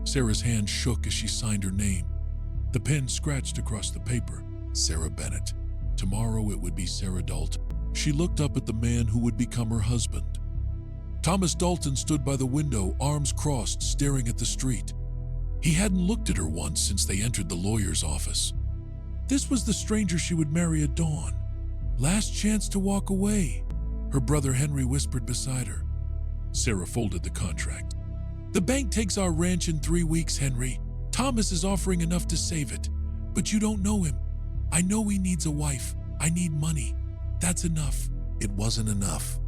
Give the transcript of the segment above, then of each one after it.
Sarah's hand shook as she signed her name. The pen scratched across the paper. Sarah Bennett. Tomorrow it would be Sarah Dalton. She looked up at the man who would become her husband. Thomas Dalton stood by the window, arms crossed, staring at the street. He hadn't looked at her once since they entered the lawyer's office. This was the stranger she would marry at dawn. Last chance to walk away, her brother Henry whispered beside her. Sarah folded the contract. The bank takes our ranch in 3 weeks, Henry. Thomas is offering enough to save it, but you don't know him. I know he needs a wife. I need money. That's enough. It wasn't enough.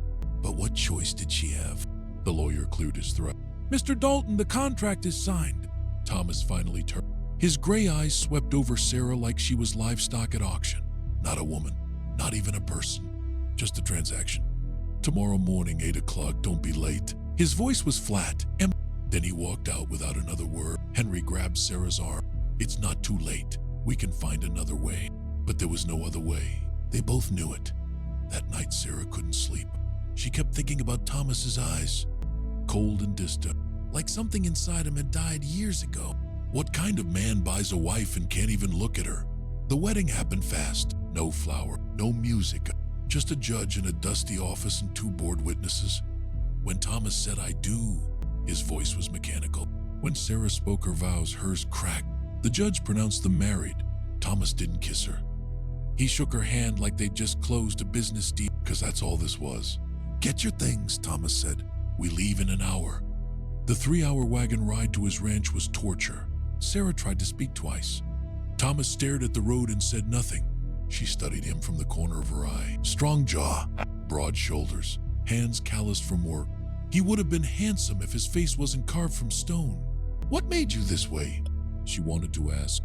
But what choice did she have? The lawyer cleared his throat. Mr. Dalton, the contract is signed. Thomas finally turned. His gray eyes swept over Sarah like she was livestock at auction. Not a woman, not even a person, just a transaction. Tomorrow morning, 8 o'clock, don't be late. His voice was flat. Then he walked out without another word. Henry grabbed Sarah's arm. It's not too late. We can find another way. But there was no other way. They both knew it. That night, Sarah couldn't sleep. She kept thinking about Thomas's eyes, cold and distant, like something inside him had died years ago. What kind of man buys a wife and can't even look at her? The wedding happened fast. No flower, no music, just a judge in a dusty office and 2 bored witnesses. When Thomas said, "I do," his voice was mechanical. When Sarah spoke her vows, hers cracked. The judge pronounced them married. Thomas didn't kiss her. He shook her hand like they'd just closed a business deal, because that's all this was. "Get your things," Thomas said. "We leave in an hour." The 3-hour wagon ride to his ranch was torture. Sarah tried to speak twice. Thomas stared at the road and said nothing. She studied him from the corner of her eye. Strong jaw, broad shoulders, hands calloused from work. He would have been handsome if his face wasn't carved from stone. "What made you this way?" she wanted to ask.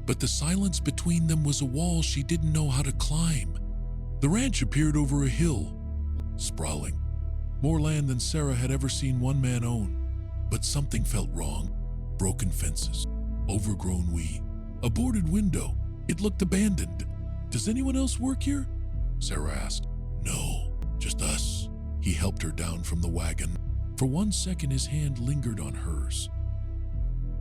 But the silence between them was a wall she didn't know how to climb. The ranch appeared over a hill, sprawling. More land than Sarah had ever seen one man own. But something felt wrong. Broken fences, overgrown weed, a boarded window. It looked abandoned. "Does anyone else work here?" Sarah asked. "No, just us." He helped her down from the wagon. For 1 second, his hand lingered on hers.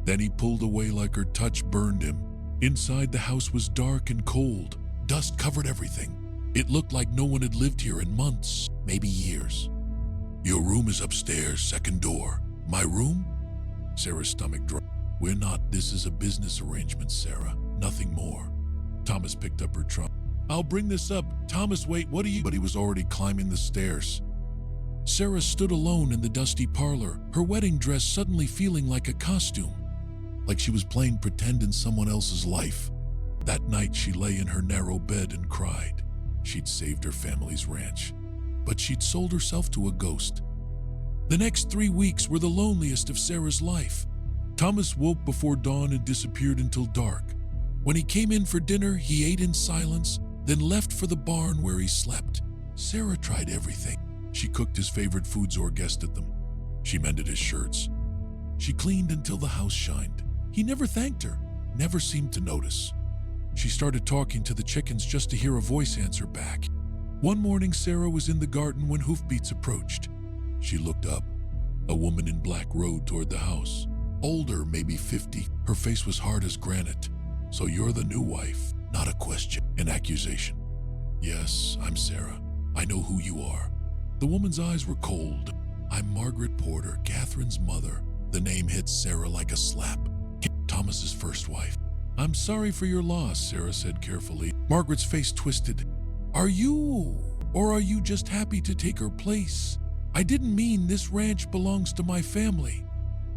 Then he pulled away like her touch burned him. Inside, the house was dark and cold. Dust covered everything. It looked like no one had lived here in months, maybe years. "Your room is upstairs, second door." "My room?" Sarah's stomach dropped. "We're not. This is a business arrangement, Sarah. Nothing more." Thomas picked up her trunk. "I'll bring this up." "Thomas, wait, what are you—" But he was already climbing the stairs. Sarah stood alone in the dusty parlor, her wedding dress suddenly feeling like a costume, like she was playing pretend in someone else's life. That night, she lay in her narrow bed and cried. She'd saved her family's ranch, but she'd sold herself to a ghost. The next 3 weeks were the loneliest of Sarah's life. Thomas woke before dawn and disappeared until dark. When he came in for dinner, he ate in silence, then left for the barn where he slept. Sarah tried everything. She cooked his favorite foods or guessed at them. She mended his shirts. She cleaned until the house shined. He never thanked her, never seemed to notice. She started talking to the chickens just to hear a voice answer back. One morning, Sarah was in the garden when hoofbeats approached. She looked up. A woman in black rode toward the house. Older, maybe 50. Her face was hard as granite. "So you're the new wife?" Not a question, an accusation. "Yes, I'm Sarah. I know who you are." The woman's eyes were cold. "I'm Margaret Porter, Catherine's mother." The name hit Sarah like a slap. Thomas's first wife. "I'm sorry for your loss," Sarah said carefully. Margaret's face twisted. Are you just happy to take her place? I didn't mean this ranch belongs to my family.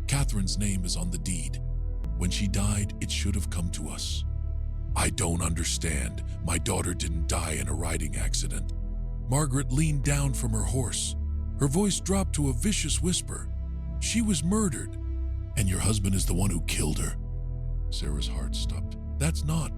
Catherine's name is on the deed. When she died, it should have come to us." "I don't understand. My daughter didn't die in a riding accident." Margaret leaned down from her horse. Her voice dropped to a vicious whisper. "She was murdered, and your husband is the one who killed her." Sarah's heart stopped. "That's not."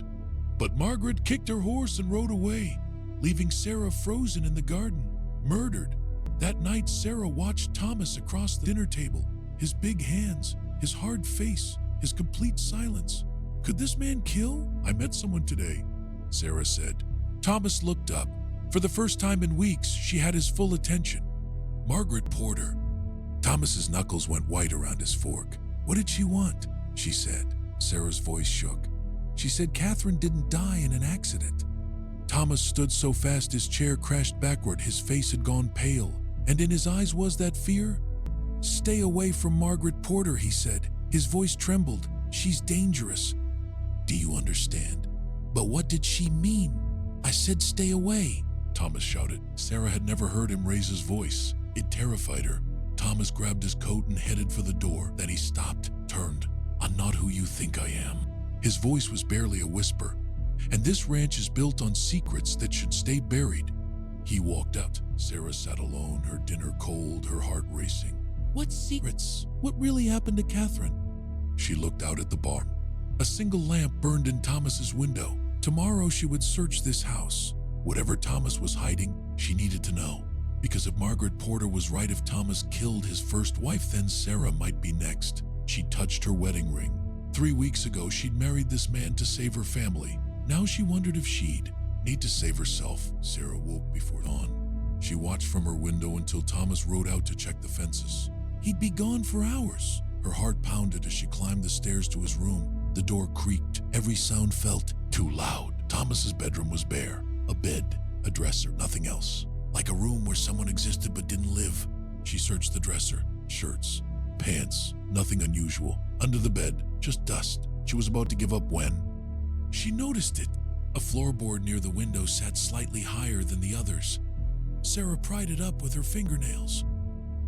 But Margaret kicked her horse and rode away, leaving Sarah frozen in the garden, murdered. That night, Sarah watched Thomas across the dinner table, his big hands, his hard face, his complete silence. Could this man kill? "I met someone today," Sarah said. Thomas looked up. For the first time in weeks, she had his full attention. Margaret Porter. Thomas's knuckles went white around his fork. What did she want? She said. Sarah's voice shook. She said Catherine didn't die in an accident. Thomas stood so fast his chair crashed backward. His face had gone pale, and in his eyes was that fear. Stay away from Margaret Porter, he said. His voice trembled. She's dangerous. Do you understand? But what did she mean? I said stay away, Thomas shouted. Sarah had never heard him raise his voice. It terrified her. Thomas grabbed his coat and headed for the door. Then he stopped, turned. I'm not who you think I am. His voice was barely a whisper. And this ranch is built on secrets that should stay buried. He walked out. Sarah sat alone, her dinner cold, her heart racing. What secrets? What really happened to Catherine? She looked out at the barn. A single lamp burned in Thomas's window. Tomorrow she would search this house. Whatever Thomas was hiding, she needed to know. Because if Margaret Porter was right, if Thomas killed his first wife, then Sarah might be next. She touched her wedding ring. 3 weeks ago, she'd married this man to save her family. Now she wondered if she'd need to save herself. Sarah woke before dawn. She watched from her window until Thomas rode out to check the fences. He'd be gone for hours. Her heart pounded as she climbed the stairs to his room. The door creaked. Every sound felt too loud. Thomas's bedroom was bare. A bed, a dresser, nothing else. Like a room where someone existed but didn't live. She searched the dresser. Shirts, pants, nothing unusual. Under the bed, just dust. She was about to give up when she noticed it. A floorboard near the window sat slightly higher than the others. Sarah pried it up with her fingernails.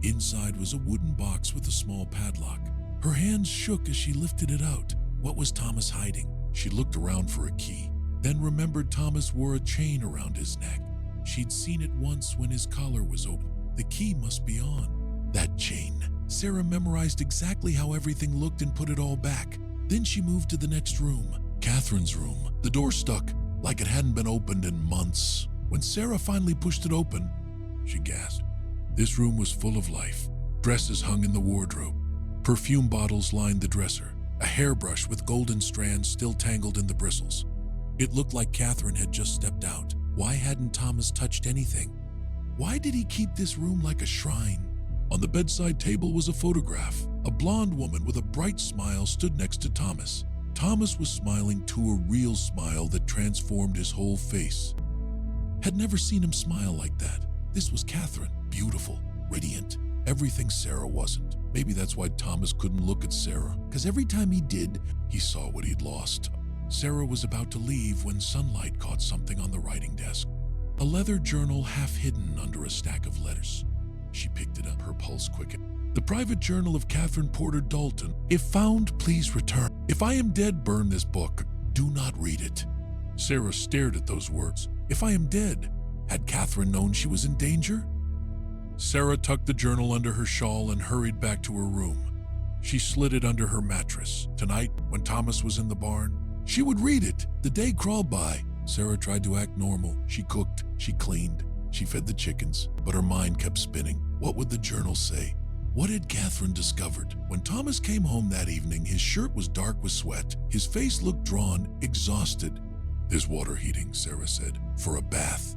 Inside was a wooden box with a small padlock. Her hands shook as she lifted it out. What was Thomas hiding? She looked around for a key, then remembered Thomas wore a chain around his neck. She'd seen it once when his collar was open. The key must be on that chain. Sarah memorized exactly how everything looked and put it all back. Then she moved to the next room, Catherine's room. The door stuck, like it hadn't been opened in months. When Sarah finally pushed it open, she gasped. This room was full of life. Dresses hung in the wardrobe. Perfume bottles lined the dresser. A hairbrush with golden strands still tangled in the bristles. It looked like Catherine had just stepped out. Why hadn't Thomas touched anything? Why did he keep this room like a shrine? On the bedside table was a photograph. A blonde woman with a bright smile stood next to Thomas. Thomas was smiling to a real smile that transformed his whole face. Had never seen him smile like that. This was Catherine, beautiful, radiant, everything Sarah wasn't. Maybe that's why Thomas couldn't look at Sarah, because every time he did, he saw what he'd lost. Sarah was about to leave when sunlight caught something on the writing desk. A leather journal half hidden under a stack of letters. She picked it up, her pulse quickened. The private journal of Catherine Porter Dalton. If found, please return. If I am dead, burn this book. Do not read it. Sarah stared at those words. If I am dead, had Catherine known she was in danger? Sarah tucked the journal under her shawl and hurried back to her room. She slid it under her mattress. Tonight, when Thomas was in the barn, she would read it. The day crawled by. Sarah tried to act normal. She cooked, she cleaned, she fed the chickens, but her mind kept spinning. What would the journal say? What had Catherine discovered? When Thomas came home that evening, his shirt was dark with sweat. His face looked drawn, exhausted. There's water heating, Sarah said, for a bath.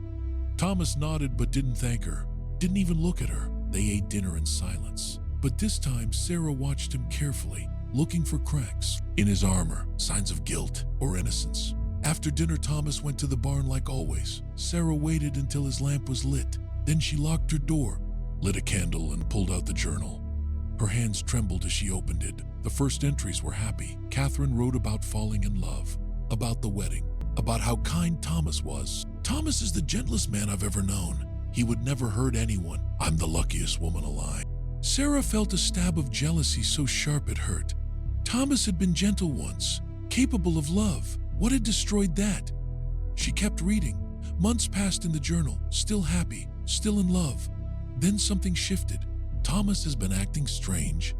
Thomas nodded but didn't thank her, didn't even look at her. They ate dinner in silence. But this time, Sarah watched him carefully, looking for cracks in his armor, signs of guilt or innocence. After dinner, Thomas went to the barn like always. Sarah waited until his lamp was lit. Then she locked her door, lit a candle, and pulled out the journal. Her hands trembled as she opened it. The first entries were happy. Catherine wrote about falling in love, about the wedding, about how kind Thomas was. Thomas is the gentlest man I've ever known. He would never hurt anyone. I'm the luckiest woman alive. Sarah felt a stab of jealousy so sharp it hurt. Thomas had been gentle once, capable of love. What had destroyed that? She kept reading. Months passed in the journal, still happy, still in love. Then something shifted. Thomas has been acting strange.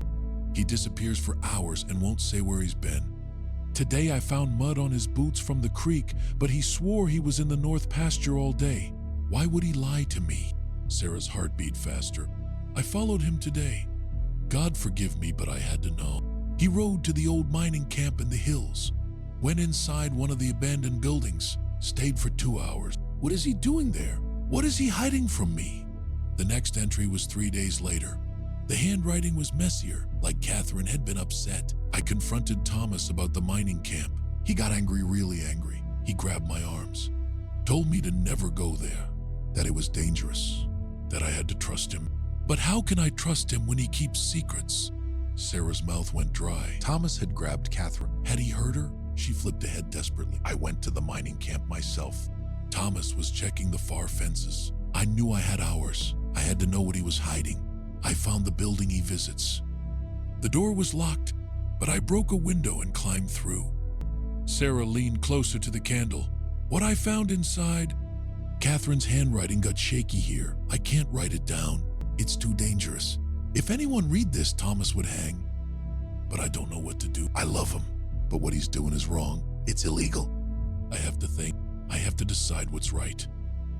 He disappears for hours and won't say where he's been. Today I found mud on his boots from the creek, but he swore he was in the north pasture all day. Why would he lie to me? Sarah's heart beat faster. I followed him today. God forgive me, but I had to know. He rode to the old mining camp in the hills, went inside one of the abandoned buildings, stayed for 2 hours. What is he doing there? What is he hiding from me? The next entry was 3 days later. The handwriting was messier, like Catherine had been upset. I confronted Thomas about the mining camp. He got angry, really angry. He grabbed my arms, told me to never go there, that it was dangerous, that I had to trust him. But how can I trust him when he keeps secrets? Sarah's mouth went dry. Thomas had grabbed Catherine. Had he hurt her? She flipped ahead desperately. I went to the mining camp myself. Thomas was checking the far fences. I knew I had hours. I had to know what he was hiding. I found the building he visits. The door was locked, but I broke a window and climbed through. Sarah leaned closer to the candle. What I found inside? Catherine's handwriting got shaky here. I can't write it down. It's too dangerous. If anyone read this, Thomas would hang. But I don't know what to do. I love him, but what he's doing is wrong. It's illegal. I have to think. I have to decide what's right.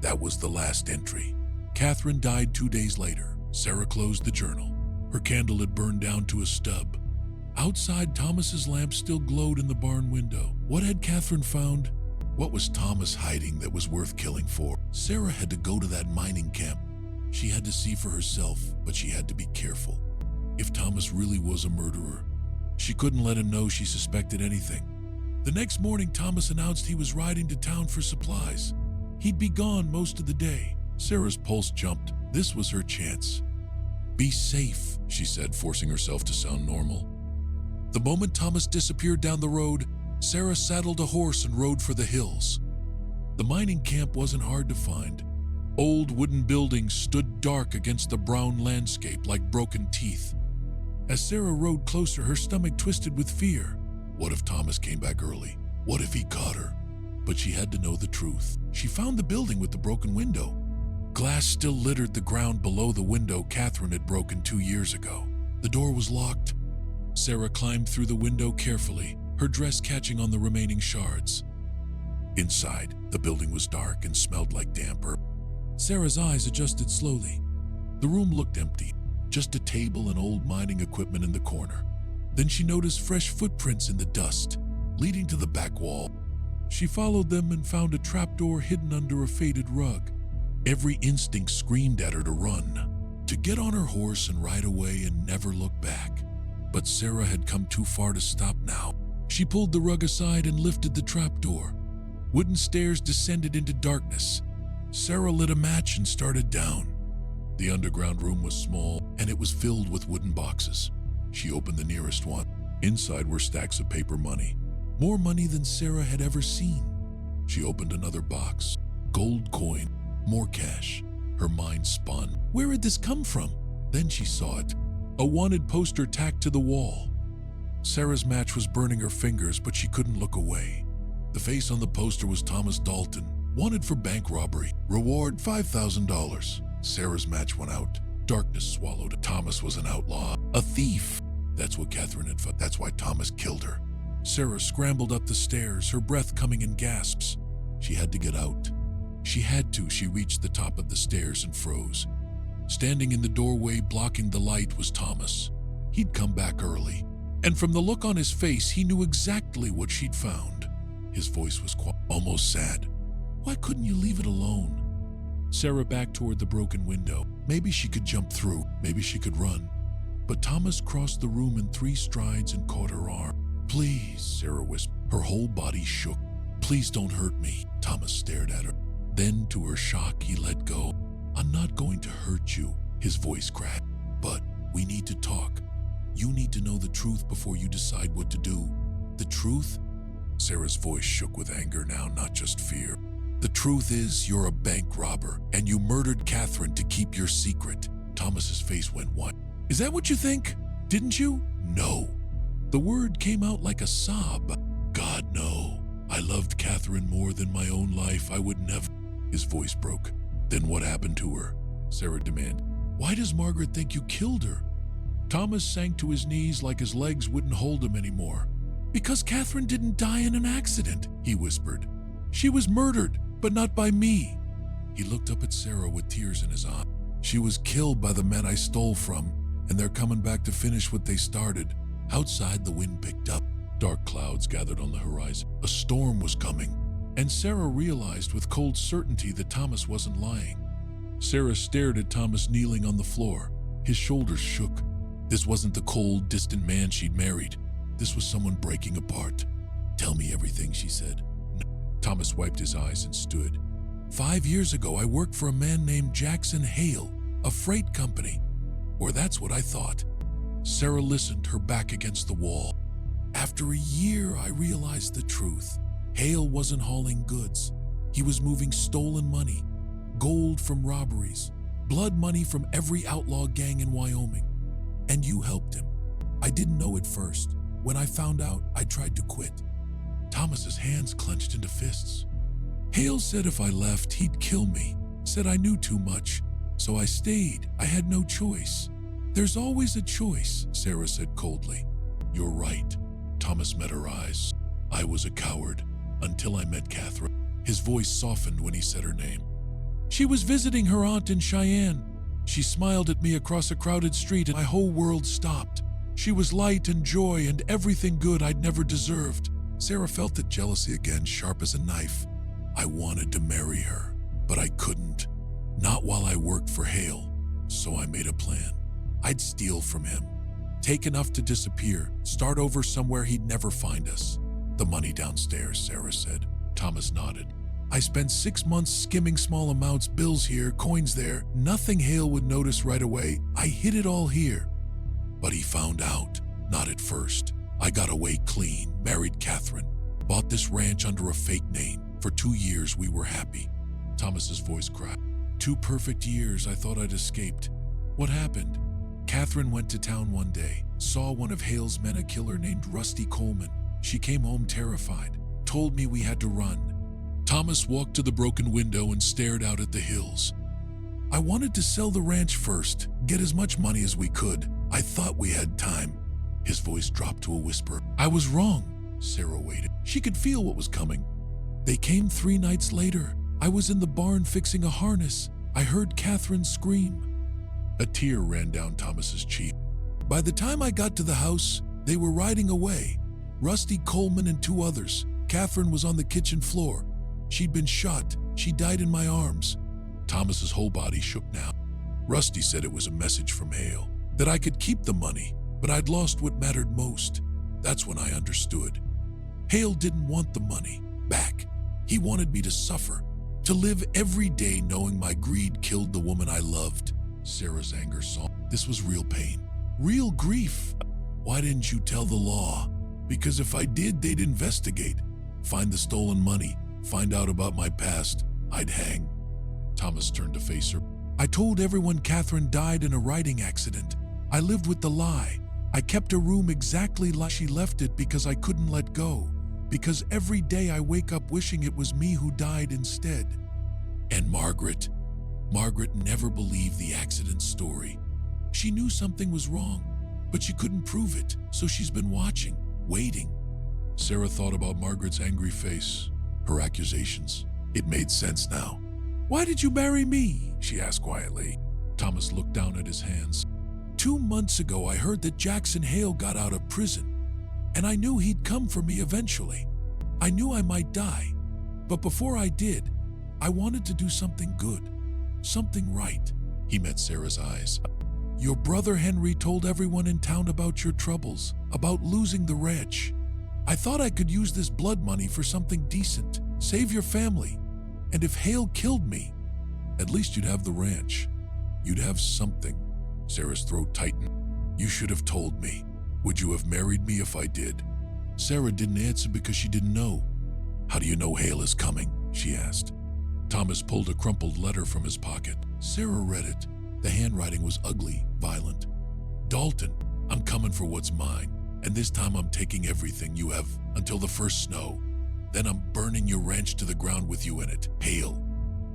That was the last entry. Catherine died 2 days later. Sarah closed the journal. Her candle had burned down to a stub. Outside, Thomas's lamp still glowed in the barn window. What had Catherine found? What was Thomas hiding that was worth killing for? Sarah had to go to that mining camp. She had to see for herself, but she had to be careful. If Thomas really was a murderer, she couldn't let him know she suspected anything. The next morning, Thomas announced he was riding to town for supplies. He'd be gone most of the day. Sarah's pulse jumped. This was her chance. Be safe, she said, forcing herself to sound normal. The moment Thomas disappeared down the road, Sarah saddled a horse and rode for the hills. The mining camp wasn't hard to find. Old wooden buildings stood dark against the brown landscape like broken teeth. As Sarah rode closer, her stomach twisted with fear. What if Thomas came back early? What if he caught her? But she had to know the truth. She found the building with the broken window. Glass still littered the ground below the window Catherine had broken 2 years ago. The door was locked. Sarah climbed through the window carefully, her dress catching on the remaining shards. Inside, the building was dark and smelled like damp earth. Sarah's eyes adjusted slowly. The room looked empty, just a table and old mining equipment in the corner. Then she noticed fresh footprints in the dust, leading to the back wall. She followed them and found a trapdoor hidden under a faded rug. Every instinct screamed at her to run, to get on her horse and ride away and never look back. But Sarah had come too far to stop now. She pulled the rug aside and lifted the trapdoor. Wooden stairs descended into darkness. Sarah lit a match and started down. The underground room was small, and it was filled with wooden boxes. She opened the nearest one. Inside were stacks of paper money, more money than Sarah had ever seen. She opened another box. Gold coin, more cash. Her mind spun. Where had this come from? Then she saw it. A wanted poster tacked to the wall. Sarah's match was burning her fingers, but she couldn't look away. The face on the poster was Thomas Dalton, wanted for bank robbery. Reward $5,000. Sarah's match went out. Darkness swallowed her. Thomas was an outlaw, a thief. That's what Catherine had thought. That's why Thomas killed her. Sarah scrambled up the stairs, her breath coming in gasps. She had to get out. She had to. She reached the top of the stairs and froze. Standing in the doorway, blocking the light, was Thomas. He'd come back early, and from the look on his face, he knew exactly what she'd found. His voice was almost sad. Why couldn't you leave it alone? Sarah backed toward the broken window. Maybe she could jump through. Maybe she could run. But Thomas crossed the room in 3 strides and caught her arm. Please, Sarah whispered. Her whole body shook. Please don't hurt me. Thomas stared at her. Then, to her shock, he let go. I'm not going to hurt you, his voice cracked. But we need to talk. You need to know the truth before you decide what to do. The truth? Sarah's voice shook with anger now, not just fear. The truth is, you're a bank robber, and you murdered Catherine to keep your secret. Thomas's face went white. Is that what you think? Didn't you? No. The word came out like a sob. God, no. I loved Catherine more than my own life. I would never. His voice broke. Then what happened to her? Sarah demanded. Why does Margaret think you killed her? Thomas sank to his knees like his legs wouldn't hold him anymore. Because Catherine didn't die in an accident, he whispered. She was murdered, but not by me. He looked up at Sarah with tears in his eyes. She was killed by the men I stole from, and they're coming back to finish what they started. Outside, the wind picked up. Dark clouds gathered on the horizon. A storm was coming, and Sarah realized with cold certainty that Thomas wasn't lying. Sarah stared at Thomas kneeling on the floor. His shoulders shook. This wasn't the cold, distant man she'd married. This was someone breaking apart. "Tell me everything," she said. Thomas wiped his eyes and stood. 5 years ago, I worked for a man named Jackson Hale, a freight company. Or that's what I thought. Sarah listened, her back against the wall. After a year, I realized the truth. Hale wasn't hauling goods. He was moving stolen money, gold from robberies, blood money from every outlaw gang in Wyoming. And you helped him. I didn't know at first. When I found out, I tried to quit. Thomas's hands clenched into fists. Hale said if I left, he'd kill me. Said I knew too much. So I stayed. I had no choice. There's always a choice, Sarah said coldly. You're right. Thomas met her eyes. I was a coward until I met Catherine. His voice softened when he said her name. She was visiting her aunt in Cheyenne. She smiled at me across a crowded street and my whole world stopped. She was light and joy and everything good I'd never deserved. Sarah felt the jealousy again, sharp as a knife. I wanted to marry her, but I couldn't. Not while I worked for Hale. So I made a plan. I'd steal from him. Take enough to disappear. Start over somewhere he'd never find us. The money downstairs, Sarah said. Thomas nodded. I spent 6 months skimming small amounts, bills here, coins there. Nothing Hale would notice right away. I hid it all here. But he found out. Not at first. I got away clean, married Catherine, bought this ranch under a fake name. For 2 years, we were happy. Thomas's voice cracked. 2 perfect years, I thought I'd escaped. What happened? Catherine went to town one day, saw one of Hale's men, a killer named Rusty Coleman. She came home terrified, told me we had to run. Thomas walked to the broken window and stared out at the hills. I wanted to sell the ranch first, get as much money as we could. I thought we had time. His voice dropped to a whisper. I was wrong. Sarah waited. She could feel what was coming. They came 3 nights later. I was in the barn fixing a harness. I heard Catherine scream. A tear ran down Thomas's cheek. By the time I got to the house, they were riding away. Rusty Coleman and 2 others. Catherine was on the kitchen floor. She'd been shot. She died in my arms. Thomas's whole body shook now. Rusty said it was a message from Hale, that I could keep the money, but I'd lost what mattered most. That's when I understood. Hale didn't want the money back. He wanted me to suffer, to live every day knowing my greed killed the woman I loved. Sarah's anger saw. This was real pain, real grief. Why didn't you tell the law? Because if I did, they'd investigate, find the stolen money, find out about my past, I'd hang. Thomas turned to face her. I told everyone Catherine died in a riding accident. I lived with the lie. I kept a room exactly like she left it because I couldn't let go. Because every day I wake up wishing it was me who died instead. And Margaret never believed the accident story. She knew something was wrong, but she couldn't prove it, so she's been watching, waiting. Sarah thought about Margaret's angry face, her accusations. It made sense now. Why did you marry me? She asked quietly. Thomas looked down at his hands. 2 months ago, I heard that Jackson Hale got out of prison, and I knew he'd come for me eventually. I knew I might die, but before I did, I wanted to do something good, something right. He met Sarah's eyes. Your brother Henry told everyone in town about your troubles, about losing the ranch. I thought I could use this blood money for something decent, save your family. And if Hale killed me, at least you'd have the ranch. You'd have something. Sarah's throat tightened. You should have told me. Would you have married me if I did? Sarah didn't answer because she didn't know. How do you know Hale is coming? She asked. Thomas pulled a crumpled letter from his pocket. Sarah read it. The handwriting was ugly, violent. Dalton, I'm coming for what's mine, and this time I'm taking everything you have until the first snow. Then I'm burning your ranch to the ground with you in it. Hale.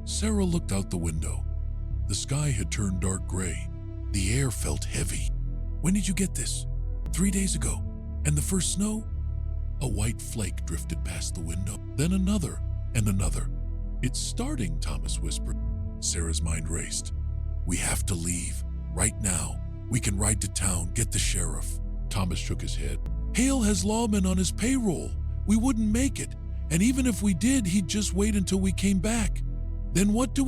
Sarah looked out the window. The sky had turned dark gray. The air felt heavy. When did you get this? 3 days ago. And the first snow? A white flake drifted past the window. Then another and another. It's starting, Thomas whispered. Sarah's mind raced. We have to leave. Right now. We can ride to town, get the sheriff. Thomas shook his head. Hale has lawmen on his payroll. We wouldn't make it. And even if we did, he'd just wait until we came back. Then what do?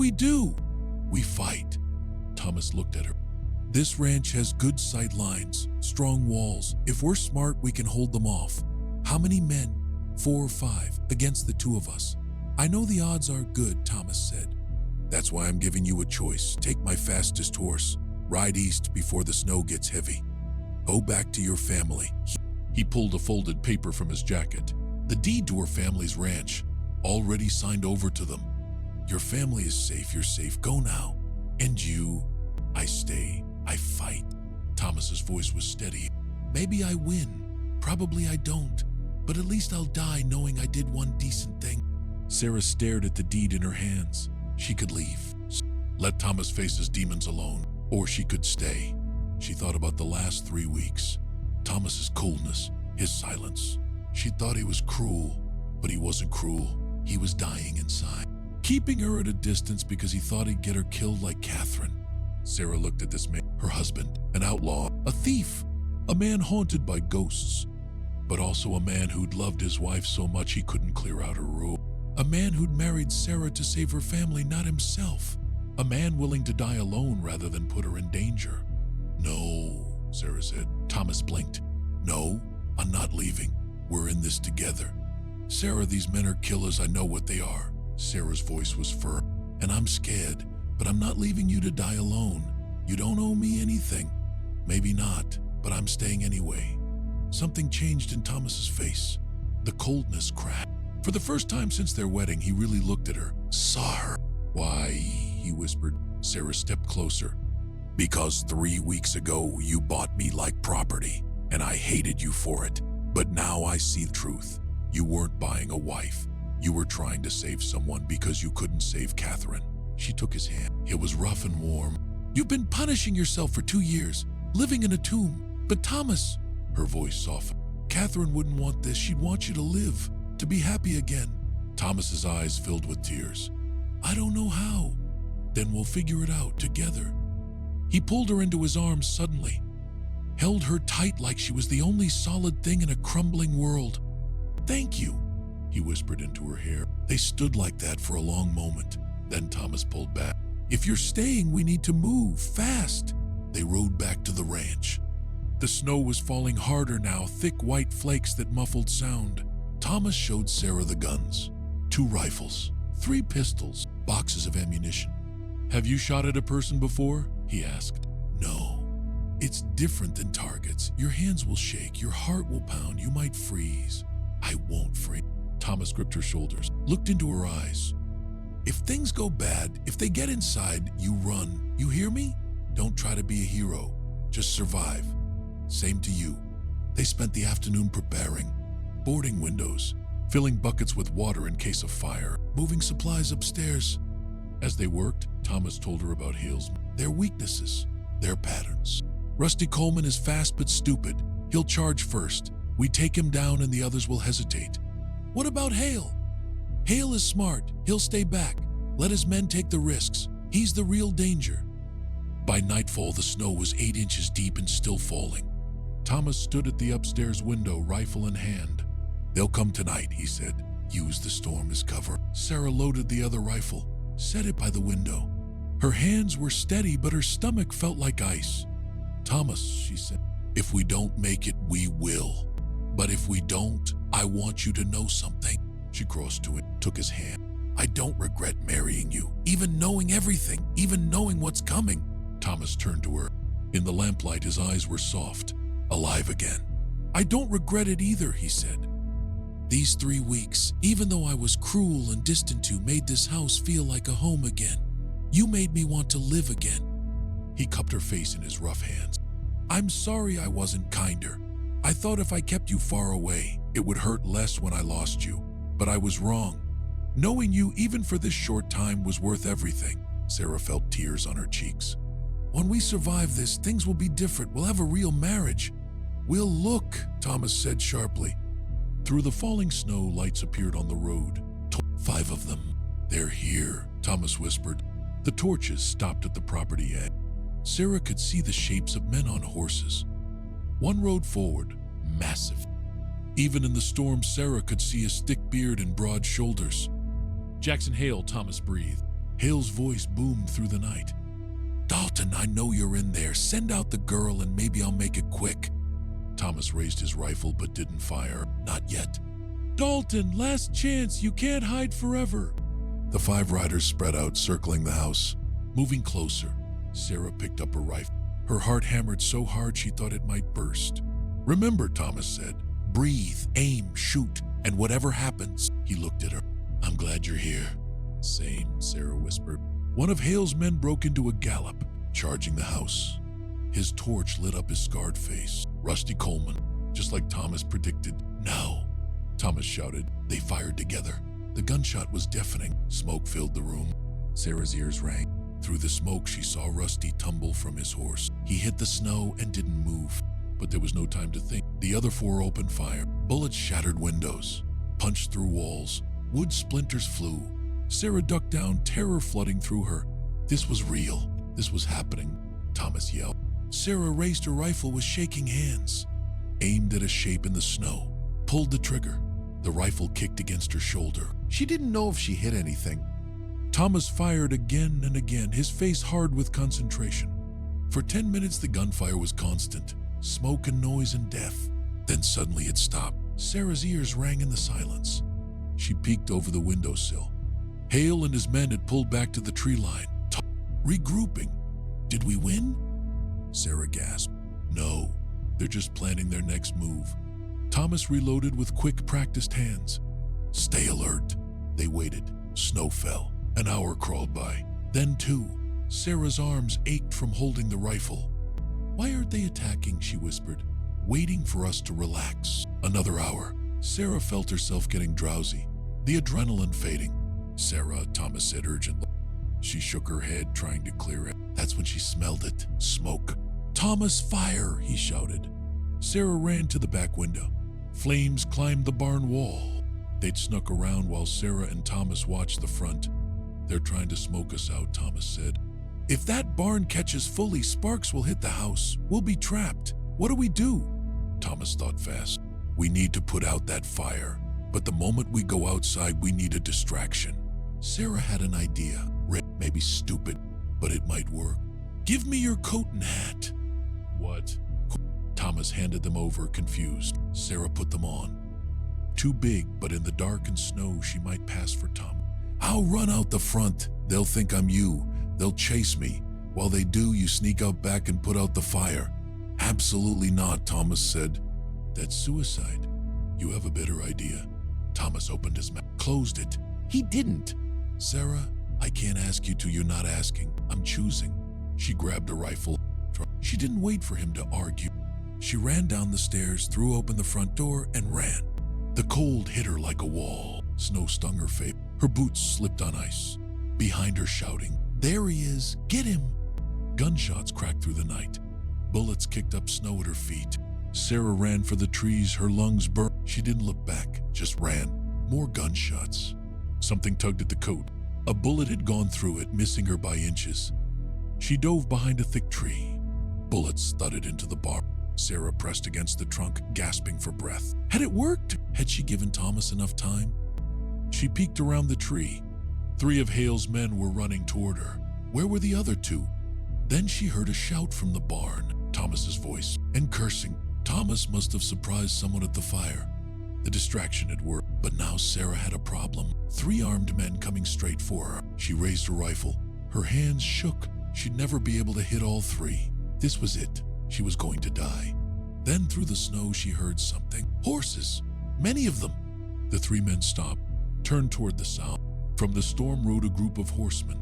We fight. Thomas looked at her. This ranch has good sight lines, strong walls. If we're smart, we can hold them off. How many men? 4 or 5 against the 2 of us. I know the odds are good, Thomas said. That's why I'm giving you a choice. Take my fastest horse. Ride east before the snow gets heavy. Go back to your family. He pulled a folded paper from his jacket. The deed to her family's ranch, already signed over to them. Your family is safe, you're safe. Go now. And you? I stay. I fight. Thomas's voice was steady. Maybe I win. Probably I don't. But at least I'll die knowing I did one decent thing. Sarah stared at the deed in her hands. She could leave. Let Thomas face his demons alone. Or she could stay. She thought about the last 3 weeks. Thomas's coldness, his silence. She thought he was cruel, but he wasn't cruel. He was dying inside, keeping her at a distance because he thought he'd get her killed like Catherine. Sarah looked at this man, her husband, an outlaw, a thief, a man haunted by ghosts, but also a man who'd loved his wife so much he couldn't clear out her room. A man who'd married Sarah to save her family, not himself. A man willing to die alone rather than put her in danger. No, Sarah said. Thomas blinked. No, I'm not leaving. We're in this together. Sarah, these men are killers. I know what they are. Sarah's voice was firm. And I'm scared, but I'm not leaving you to die alone. You don't owe me anything. Maybe not, but I'm staying anyway. Something changed in Thomas's face. The coldness cracked. For the first time since their wedding, he really looked at her, saw her. Why, he whispered. Sarah stepped closer. Because 3 weeks ago, you bought me like property, and I hated you for it. But now I see the truth. You weren't buying a wife. You were trying to save someone because you couldn't save Catherine. She took his hand. It was rough and warm. You've been punishing yourself for 2 years, living in a tomb. But Thomas, her voice softened. Catherine wouldn't want this. She'd want you to live, to be happy again. Thomas's eyes filled with tears. I don't know how. Then we'll figure it out together. He pulled her into his arms suddenly, held her tight like she was the only solid thing in a crumbling world. Thank you, he whispered into her hair. They stood like that for a long moment. Then Thomas pulled back. If you're staying, we need to move fast. They rode back to the ranch. The snow was falling harder now, thick white flakes that muffled sound. Thomas showed Sarah the guns. 2 rifles, 3 pistols, boxes of ammunition. Have you shot at a person before? He asked. No. It's different than targets. Your hands will shake, your heart will pound, you might freeze. I won't freeze. Thomas gripped her shoulders, looked into her eyes. If things go bad, if they get inside, you run. You hear me? Don't try to be a hero. Just survive. Same to you. They spent the afternoon preparing, boarding windows, filling buckets with water in case of fire, moving supplies upstairs. As they worked, Thomas told her about Hale's, their weaknesses, their patterns. Rusty Coleman is fast but stupid. He'll charge first. We take him down and the others will hesitate. What about Hale? Hale is smart. He'll stay back. Let his men take the risks. He's the real danger. By nightfall, the snow was 8 inches deep and still falling. Thomas stood at the upstairs window, rifle in hand. They'll come tonight, he said. Use the storm as cover. Sarah loaded the other rifle, set it by the window. Her hands were steady, but her stomach felt like ice. Thomas, she said, if we don't make it, we will. But if we don't, I want you to know something. She crossed to him, took his hand. I don't regret marrying you, even knowing everything, even knowing what's coming. Thomas turned to her. In the lamplight, his eyes were soft, alive again. I don't regret it either, he said. These 3 weeks, even though I was cruel and distant to, made this house feel like a home again. You made me want to live again. He cupped her face in his rough hands. I'm sorry I wasn't kinder. I thought if I kept you far away, it would hurt less when I lost you. But I was wrong. Knowing you, even for this short time, was worth everything. Sarah felt tears on her cheeks. When we survive this, things will be different. We'll have a real marriage. We'll look, Thomas said sharply. Through the falling snow, lights appeared on the road. 5 of them. They're here, Thomas whispered. The torches stopped at the property edge. Sarah could see the shapes of men on horses. One rode forward, massive. Even in the storm, Sarah could see a thick beard and broad shoulders. Jackson Hale, Thomas breathed. Hale's voice boomed through the night. Dalton, I know you're in there. Send out the girl and maybe I'll make it quick. Thomas raised his rifle but didn't fire. Not yet. Dalton, last chance. You can't hide forever. The 5 riders spread out, circling the house. Moving closer, Sarah picked up her rifle. Her heart hammered so hard she thought it might burst. Remember, Thomas said. Breathe, aim, shoot, and whatever happens. He looked at her. I'm glad you're here. Same, Sarah whispered. One of Hale's men broke into a gallop, charging the house. His torch lit up his scarred face. Rusty Coleman, just like Thomas predicted. Now, Thomas shouted. They fired together. The gunshot was deafening. Smoke filled the room. Sarah's ears rang. Through the smoke, she saw Rusty tumble from his horse. He hit the snow and didn't move. But there was no time to think. The other 4 opened fire. Bullets shattered windows, punched through walls. Wood splinters flew. Sarah ducked down, terror flooding through her. This was real. This was happening. Thomas yelled. Sarah raised her rifle with shaking hands, aimed at a shape in the snow, pulled the trigger. The rifle kicked against her shoulder. She didn't know if she hit anything. Thomas fired again and again, his face hard with concentration. For 10 minutes, the gunfire was constant, smoke and noise and death. Then suddenly it stopped. Sarah's ears rang in the silence. She peeked over the windowsill. Hale and his men had pulled back to the tree line, regrouping. Did we win? Sarah gasped. No, they're just planning their next move. Thomas reloaded with quick, practiced hands. Stay alert. They waited. Snow fell. An hour crawled by. Then 2. Sarah's arms ached from holding the rifle. Why aren't they attacking? She whispered, waiting for us to relax. Another hour. Sarah felt herself getting drowsy, the adrenaline fading. Sarah, Thomas said urgently. She shook her head, trying to clear it. That's when she smelled it. Smoke. Thomas, fire, he shouted. Sarah ran to the back window. Flames climbed the barn wall. They'd snuck around while Sarah and Thomas watched the front. They're trying to smoke us out, Thomas said. If that barn catches fully, sparks will hit the house. We'll be trapped. What do we do? Thomas thought fast. We need to put out that fire. But the moment we go outside, we need a distraction. Sarah had an idea. Maybe stupid, but it might work. Give me your coat and hat. What? Thomas handed them over, confused. Sarah put them on. Too big, but in the dark and snow, she might pass for Tom. I'll run out the front. They'll think I'm you. They'll chase me. While they do, you sneak out back and put out the fire. Absolutely not, Thomas said. That's suicide. You have a better idea. Thomas opened his mouth, closed it. He didn't. Sarah, I can't ask you to. You're not asking. I'm choosing. She grabbed a rifle. She didn't wait for him to argue. She ran down the stairs, threw open the front door, and ran. The cold hit her like a wall. Snow stung her face. Her boots slipped on ice. Behind her shouting, there he is, get him! Gunshots cracked through the night. Bullets kicked up snow at her feet. Sarah ran for the trees, her lungs burned. She didn't look back, just ran. More gunshots. Something tugged at the coat. A bullet had gone through it, missing her by inches. She dove behind a thick tree. Bullets thudded into the barn. Sarah pressed against the trunk, gasping for breath. Had it worked? Had she given Thomas enough time? She peeked around the tree. 3 of Hale's men were running toward her. Where were the other 2? Then she heard a shout from the barn, Thomas's voice, and cursing. Thomas must have surprised someone at the fire. The distraction had worked, but now Sarah had a problem. 3 armed men coming straight for her. She raised her rifle. Her hands shook. She'd never be able to hit all 3. This was it. She was going to die. Then through the snow, she heard something. Horses. Many of them. The 3 men stopped, turned toward the sound. From the storm rode a group of horsemen.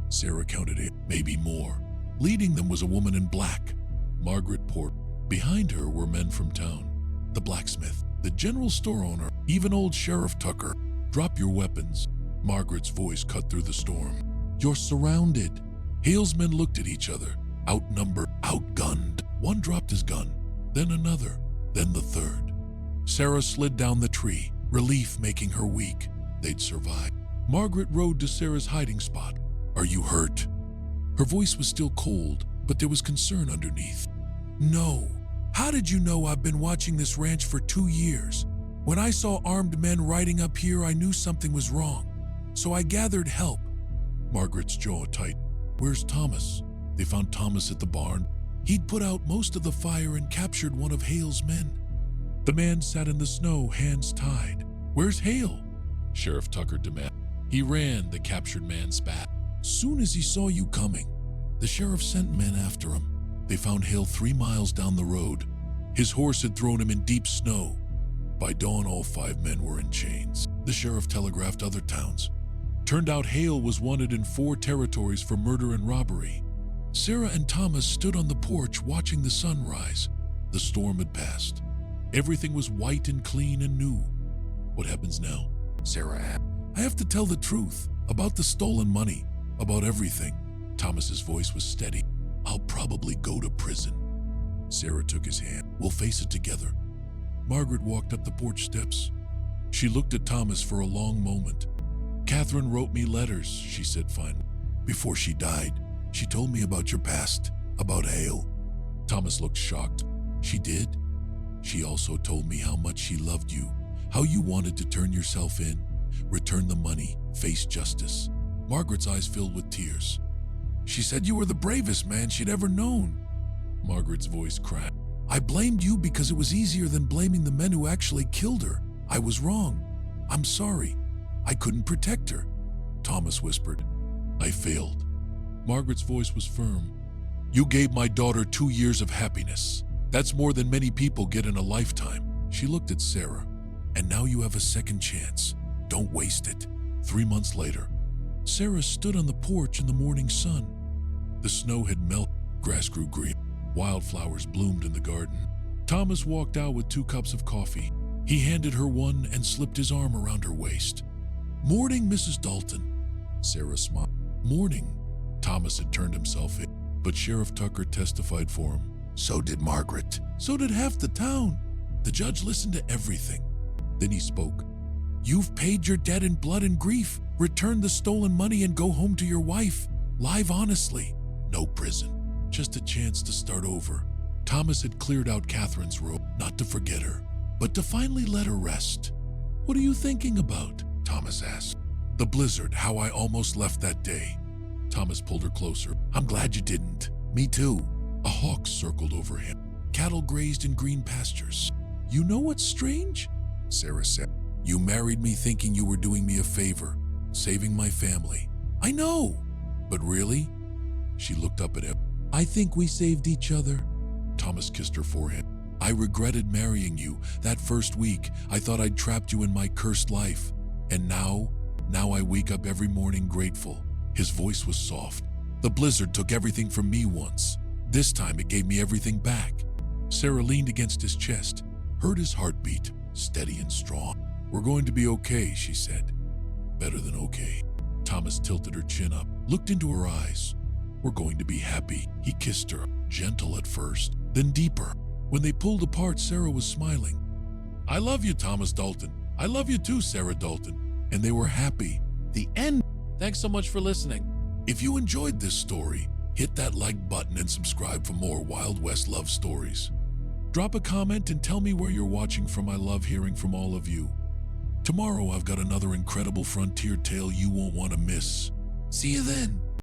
Sarah counted 8, maybe more. Leading them was a woman in black, Margaret Port. Behind her were men from town. The blacksmith, the general store owner, even old Sheriff Tucker. Drop your weapons. Margaret's voice cut through the storm. You're surrounded. Hale's men looked at each other, outnumbered, outgunned. One dropped his gun, then another, then the third. Sarah slid down the tree, relief making her weak. They'd survive. Margaret rode to Sarah's hiding spot. Are you hurt? Her voice was still cold, but there was concern underneath. No. How did you know? I've been watching this ranch for 2 years. When I saw armed men riding up here, I knew something was wrong. So I gathered help. Margaret's jaw tightened. Where's Thomas? They found Thomas at the barn. He'd put out most of the fire and captured one of Hale's men. The man sat in the snow, hands tied. "Where's Hale?" Sheriff Tucker demanded. "He ran," the captured man spat. "Soon as he saw you coming, the sheriff sent men after him. They found Hale 3 miles down the road. His horse had thrown him in deep snow. By dawn, all 5 men were in chains." The sheriff telegraphed other towns. Turned out Hale was wanted in 4 territories for murder and robbery. Sarah and Thomas stood on the porch watching the sun rise. The storm had passed. Everything was white and clean and new. "What happens now?" Sarah asked. "I have to tell the truth about the stolen money, about everything." Thomas's voice was steady. "I'll probably go to prison." Sarah took his hand. "We'll face it together." Margaret walked up the porch steps. She looked at Thomas for a long moment. "Catherine wrote me letters," she said finally. "Before she died, she told me about your past, about Hale." Thomas looked shocked. "She did? She also told me how much she loved you, how you wanted to turn yourself in, return the money, face justice." Margaret's eyes filled with tears. "She said you were the bravest man she'd ever known." Margaret's voice cracked. "I blamed you because it was easier than blaming the men who actually killed her. I was wrong. I'm sorry. I couldn't protect her." Thomas whispered, "I failed." Margaret's voice was firm. "You gave my daughter 2 years of happiness. That's more than many people get in a lifetime." She looked at Sarah. "And now you have a second chance. Don't waste it." 3 months later, Sarah stood on the porch in the morning sun. The snow had melted. Grass grew green. Wildflowers bloomed in the garden. Thomas walked out with 2 cups of coffee. He handed her one and slipped his arm around her waist. "Morning, Mrs. Dalton." Sarah smiled. "Morning." Thomas had turned himself in, but Sheriff Tucker testified for him. "So did Margaret. So did half the town." The judge listened to everything. Then he spoke. "You've paid your debt in blood and grief. Return the stolen money and go home to your wife. Live honestly. No prison. Just a chance to start over." Thomas had cleared out Catherine's room, not to forget her, but to finally let her rest. "What are you thinking about?" Thomas asked. "The blizzard, how I almost left that day." Thomas pulled her closer. "I'm glad you didn't." "Me too." A hawk circled over him. Cattle grazed in green pastures. "You know what's strange?" Sarah said. "You married me thinking you were doing me a favor, saving my family." "I know." "But really?" She looked up at him. "I think we saved each other." Thomas kissed her forehead. "I regretted marrying you. That first week, I thought I'd trapped you in my cursed life. And now I wake up every morning grateful." His voice was soft. "The blizzard took everything from me once. This time it gave me everything back." Sarah leaned against his chest, heard his heartbeat, steady and strong. "We're going to be okay," she said. "Better than okay." Thomas tilted her chin up, looked into her eyes. "We're going to be happy." He kissed her, gentle at first, then deeper. When they pulled apart, Sarah was smiling. "I love you, Thomas Dalton. I love you too, Sarah Dalton." And they were happy. The end. Thanks so much for listening. If you enjoyed this story, hit that like button and subscribe for more Wild West love stories. Drop a comment and tell me where you're watching from. I love hearing from all of you. Tomorrow I've got another incredible frontier tale you won't want to miss. See you then.